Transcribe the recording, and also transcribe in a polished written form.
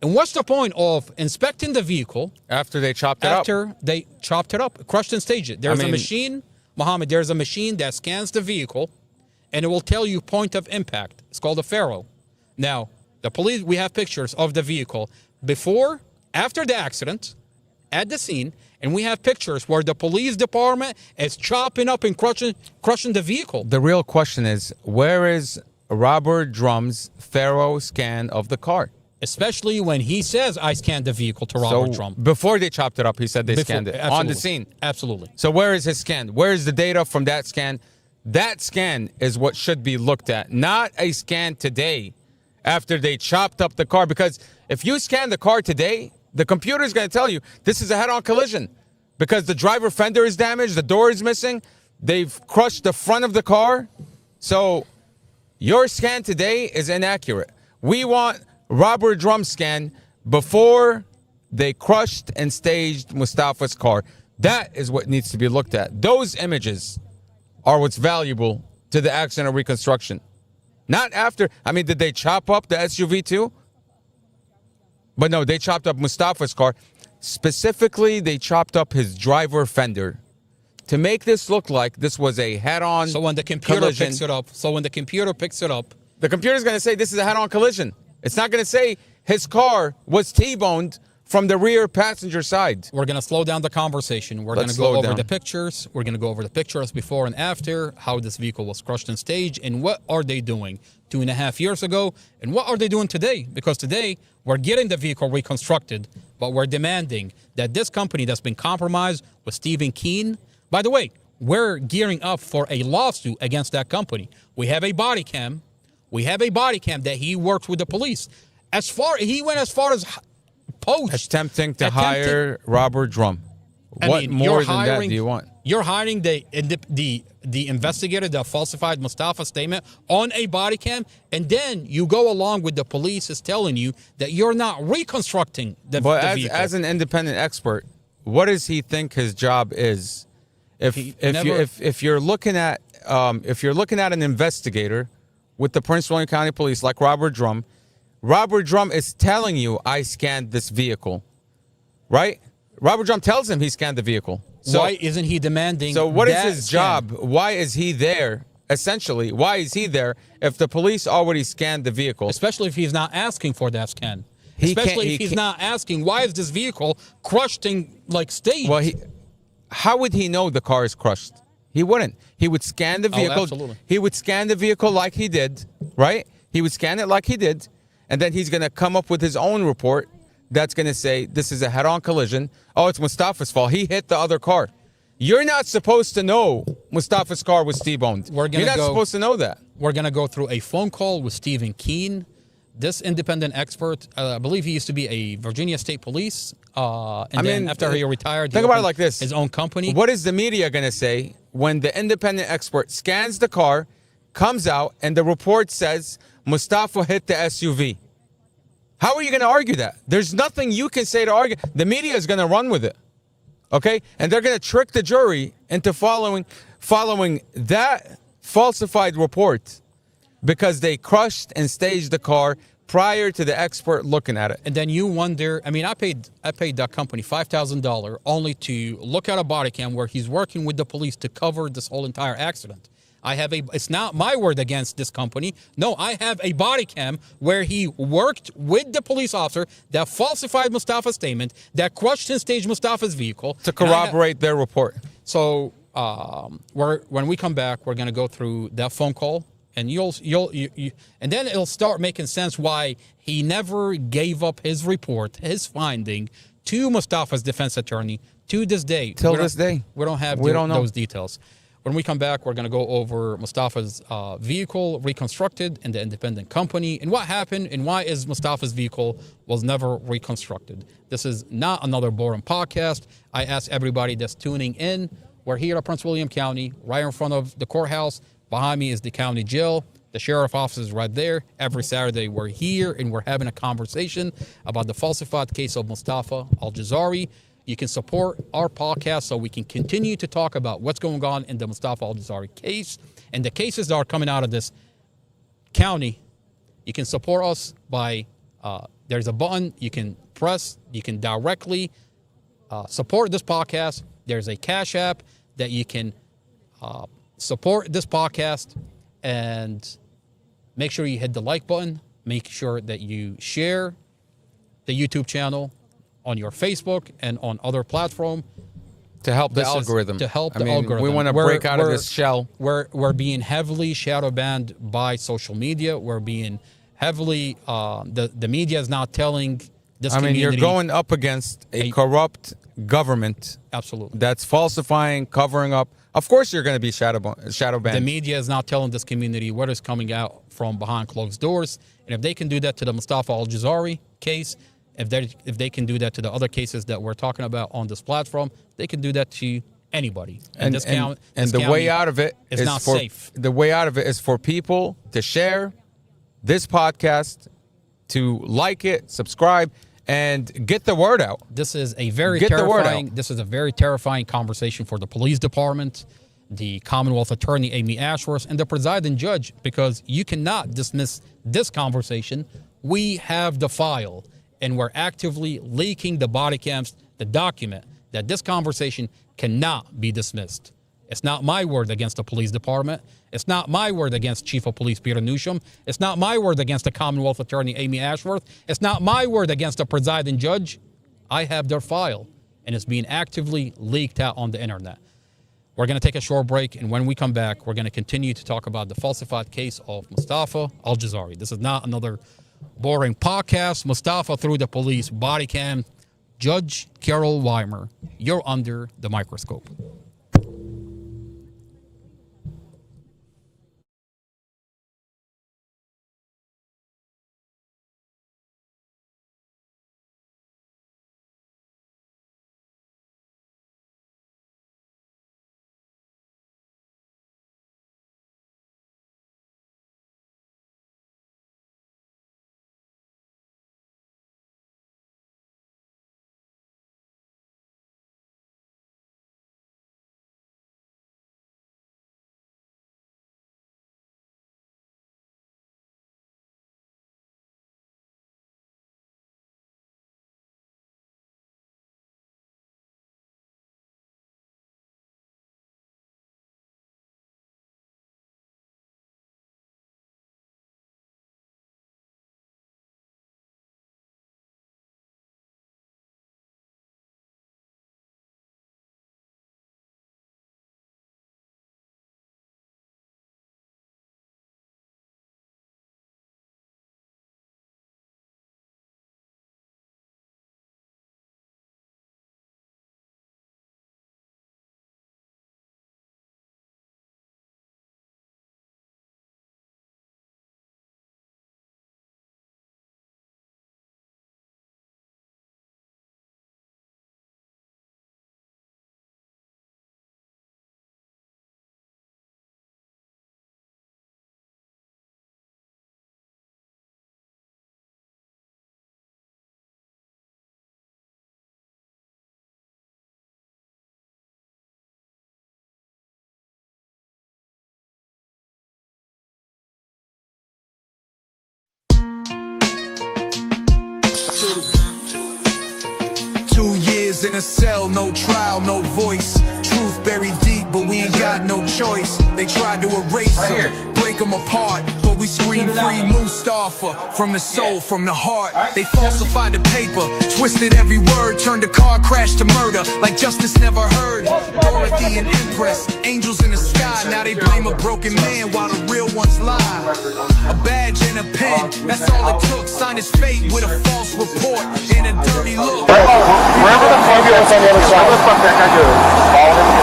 And what's the point of inspecting the vehicle After they chopped it up. after they chopped it up, crushed and staged it? There's a machine, Mohammed, there's a machine that scans the vehicle and it will tell you point of impact. It's called a Faro. Now, the police, we have pictures of the vehicle before, after the accident, at the scene, and we have pictures where the police department is chopping up and crushing the vehicle. The real question is, where is Robert Drum's Faro scan of the car? Especially when he says, I scanned the vehicle to Robert Drum. Before they chopped it up, he said they scanned it on the scene. Absolutely. So where is his scan? Where is the data from that scan? That scan is what should be looked at, not a scan today after they chopped up the car. Because if you scan the car today, the computer is going to tell you this is a head-on collision because the driver fender is damaged, the door is missing, they've crushed the front of the car. So your scan today is inaccurate. We want Robert Drum's scan before they crushed and staged Mustafa's car. That is what needs to be looked at. Those images are what's valuable to the accident or reconstruction. Not after. I mean, did they chop up the SUV too? But no, they chopped up Mustafa's car. Specifically, they chopped up his driver fender to make this look like this was a head-on So when the computer collision. picks it up, The computer's going to say this is a head-on collision. It's not going to say his car was T-boned from the rear passenger side. we're going to slow down the conversation. We're going to go over the pictures. We're going to go over the pictures before and after, how this vehicle was crushed and staged, and what are they doing 2.5 years ago, and what are they doing today? Because today, we're getting the vehicle reconstructed, but we're demanding that this company that's been compromised with Stephen Keen, by the way, we're gearing up for a lawsuit against that company. We have a body cam. We have a body cam that he worked with the police. He went as far as Attempting to hire Robert Drum. What more than that do you want? You're hiring the investigator that falsified Mustafa's statement on a body cam, and then you go along with the police is telling you that you're not reconstructing the vehicle. As an independent expert, what does he think his job is? If you're looking at an investigator with the Prince William County Police like Robert Drum is telling you, I scanned this vehicle, right? Robert Drum tells him he scanned the vehicle. So why isn't he demanding? So what is his job? Why is he there? Essentially, why is he there if the police already scanned the vehicle? Especially if he's not asking for that scan. Especially if he's not asking, why is this vehicle crushed and like staged? Well, how would he know the car is crushed? He wouldn't. He would scan the vehicle. Absolutely. He would scan the vehicle like he did, right? He would scan it like he did, and then he's going to come up with his own report that's going to say this is a head-on collision. Oh, it's Mustafa's fault. He hit the other car. You're not supposed to know Mustafa's car was T-boned. You're not supposed to know that. We're going to go through a phone call with Stephen Keen. This independent expert, I believe he used to be a Virginia State Police. Then after he retired, think about it like this. His own company. What is the media going to say when the independent expert scans the car, comes out, and the report says Mustafa hit the SUV? How are you going to argue that? There's nothing you can say to argue. The media is going to run with it, okay? And they're going to trick the jury into following that falsified report because they crushed and staged the car prior to the expert looking at it. And then you wonder, I mean, I paid that company $5,000 only to look at a body cam where he's working with the police to cover this whole entire accident. It's not my word against this company. No, I have a body cam where he worked with the police officer that falsified Mustafa's statement, that crushed and staged Mustafa's vehicle. To corroborate their report. So when we come back, we're going to go through that phone call, and and then it'll start making sense why he never gave up his report, his finding, to Mustafa's defense attorney to this day. Till this day. We don't have those details. When we come back, we're going to go over Mustafa's vehicle reconstructed in the independent company and what happened and why is Mustafa's vehicle was never reconstructed. This is not another boring podcast. I ask everybody that's tuning in. We're here at Prince William County, right in front of the courthouse. Behind me is the county jail. The sheriff office is right there. Every Saturday we're here and we're having a conversation about the falsified case of Mustafa Al-Jazaary. You can support our podcast so we can continue to talk about what's going on in the Mustafa Al-Jazaary case and the cases that are coming out of this county. You can support us by There's a button you can press. You can directly support this podcast. There's a Cash App that you can support this podcast, and make sure you hit the like button. Make sure that you share the YouTube channel on your Facebook and on other platforms. To help the algorithm. To help the algorithm. We want to break out of this shell. We're being heavily shadow banned by social media. We're being heavily, the media is not telling this community. You're going up against a corrupt government. Absolutely. That's falsifying, covering up. Of course you're going to be shadow banned. The media is not telling this community what is coming out from behind closed doors. And if they can do that to the Mustafa Al-Jazaary case, if they can do that to the other cases that we're talking about on this platform, they can do that to anybody. And the way out of it is not safe. The way out of it is for people to share this podcast, to like it, subscribe, and get the word out. This is a very terrifying conversation for the police department, the Commonwealth Attorney Amy Ashworth, and the presiding judge, because you cannot dismiss this conversation. We have the file, and we're actively leaking the body cams, the document that this conversation cannot be dismissed. It's not my word against the police department. It's not my word against Chief of Police Peter Newsham. It's not my word against the Commonwealth Attorney Amy Ashworth. It's not my word against the presiding judge. I have their file, and it's being actively leaked out on the internet. We're going to take a short break, and when we come back, we're going to continue to talk about the falsified case of Mustafa Al-Jazaary. This is not another boring podcast. Mustafa through the police body cam. Judge Carol Weimer, you're under the microscope. In a cell, no trial, no voice. Truth buried deep, but we ain't got no choice. They tried to erase them, break them apart, but we scream free Mustafa. From the soul, from the heart. They falsified the paper, twisted every word, turned a car crash to murder, like justice never heard. Dorothy and Empress, angels in the sky. Now they blame a broken man while the real ones lie. A badge and a pen, that's all it took. Signed his fate with a false report and a dirty look. Wherever the fuck is on the other side, what the fuck that guy doing? Follow him.